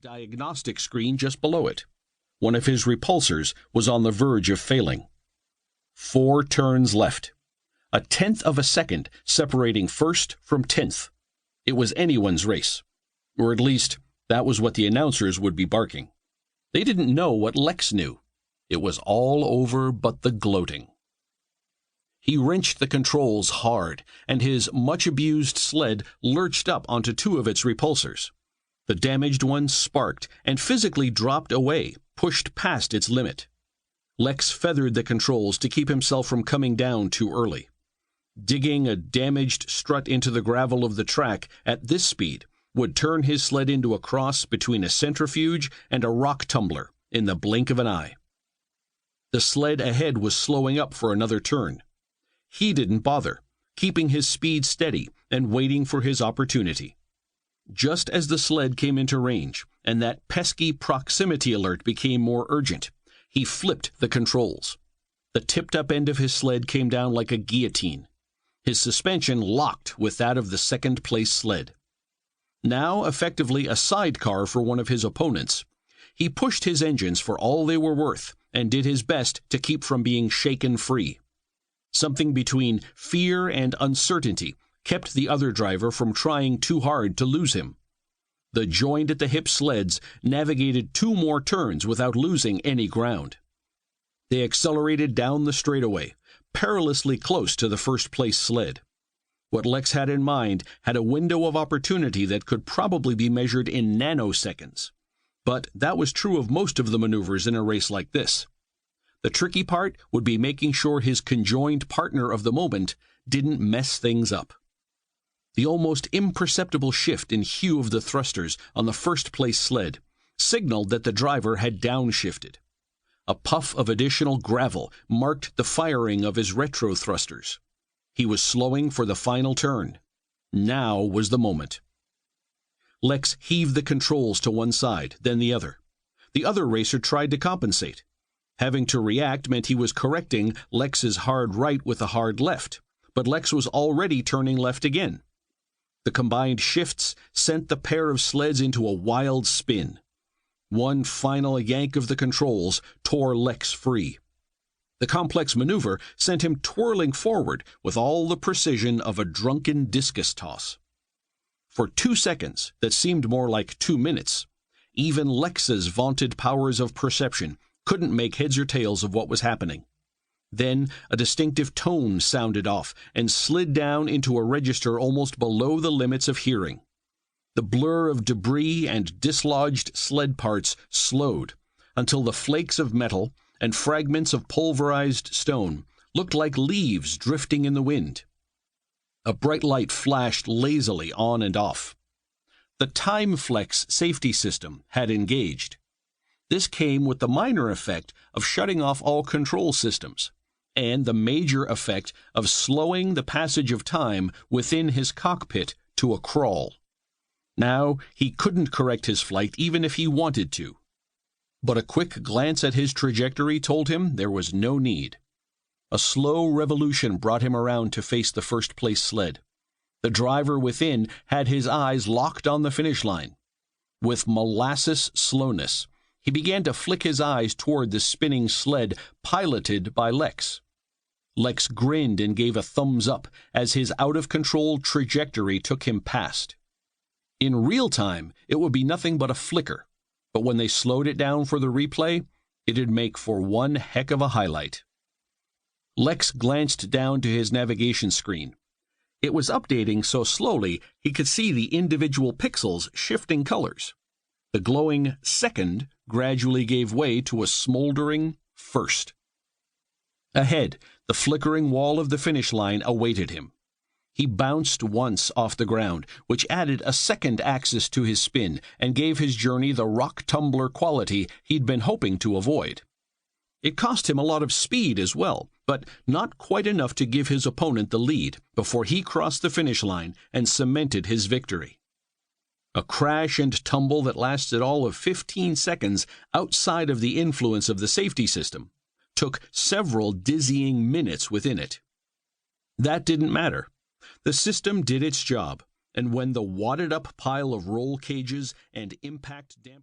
diagnostic screen just below it. One of his repulsors was on the verge of failing. 4 turns left. 1/10 of a second separating first from 10th. It was anyone's race. Or at least, that was what the announcers would be barking. They didn't know what Lex knew. It was all over but the gloating. He wrenched the controls hard, and his much-abused sled lurched up onto 2 of its repulsors. The damaged one sparked and physically dropped away, pushed past its limit. Lex feathered the controls to keep himself from coming down too early. Digging a damaged strut into the gravel of the track at this speed would turn his sled into a cross between a centrifuge and a rock tumbler in the blink of an eye. The sled ahead was slowing up for another turn. He didn't bother, keeping his speed steady and waiting for his opportunity. Just as the sled came into range and that pesky proximity alert became more urgent, he flipped the controls. The tipped-up end of his sled came down like a guillotine. His suspension locked with that of the second-place sled. Now effectively a sidecar for one of his opponents, he pushed his engines for all they were worth and did his best to keep from being shaken free. Something between fear and uncertainty kept the other driver from trying too hard to lose him. The joined-at-the-hip sleds navigated 2 more turns without losing any ground. They accelerated down the straightaway, perilously close to the first-place sled. What Lex had in mind had a window of opportunity that could probably be measured in nanoseconds. But that was true of most of the maneuvers in a race like this. The tricky part would be making sure his conjoined partner of the moment didn't mess things up. The almost imperceptible shift in hue of the thrusters on the first-place sled signaled that the driver had downshifted. A puff of additional gravel marked the firing of his retro thrusters. He was slowing for the final turn. Now was the moment. Lex heaved the controls to one side, then the other. The other racer tried to compensate. Having to react meant he was correcting Lex's hard right with a hard left, but Lex was already turning left again. The combined shifts sent the pair of sleds into a wild spin. One final yank of the controls tore Lex free. The complex maneuver sent him twirling forward with all the precision of a drunken discus toss. For 2 seconds that seemed more like 2 minutes, even Lex's vaunted powers of perception couldn't make heads or tails of what was happening. Then a distinctive tone sounded off and slid down into a register almost below the limits of hearing. The blur of debris and dislodged sled parts slowed until the flakes of metal and fragments of pulverized stone looked like leaves drifting in the wind. A bright light flashed lazily on and off. The TimeFlex safety system had engaged. This came with the minor effect of shutting off all control systems, and the major effect of slowing the passage of time within his cockpit to a crawl. Now he couldn't correct his flight even if he wanted to. But a quick glance at his trajectory told him there was no need. A slow revolution brought him around to face the first-place sled. The driver within had his eyes locked on the finish line. With molasses slowness, he began to flick his eyes toward the spinning sled piloted by Lex. Lex grinned and gave a thumbs up as his out-of-control trajectory took him past. In real time, it would be nothing but a flicker, but when they slowed it down for the replay, it'd make for one heck of a highlight. Lex glanced down to his navigation screen. It was updating so slowly he could see the individual pixels shifting colors. The glowing second gradually gave way to a smoldering first. Ahead, the flickering wall of the finish line awaited him. He bounced once off the ground, which added a second axis to his spin and gave his journey the rock tumbler quality he'd been hoping to avoid. It cost him a lot of speed as well, but not quite enough to give his opponent the lead before he crossed the finish line and cemented his victory. A crash and tumble that lasted all of 15 seconds outside of the influence of the safety system took several dizzying minutes within it. That didn't matter. The system did its job, and when the wadded-up pile of roll cages and impact dampeners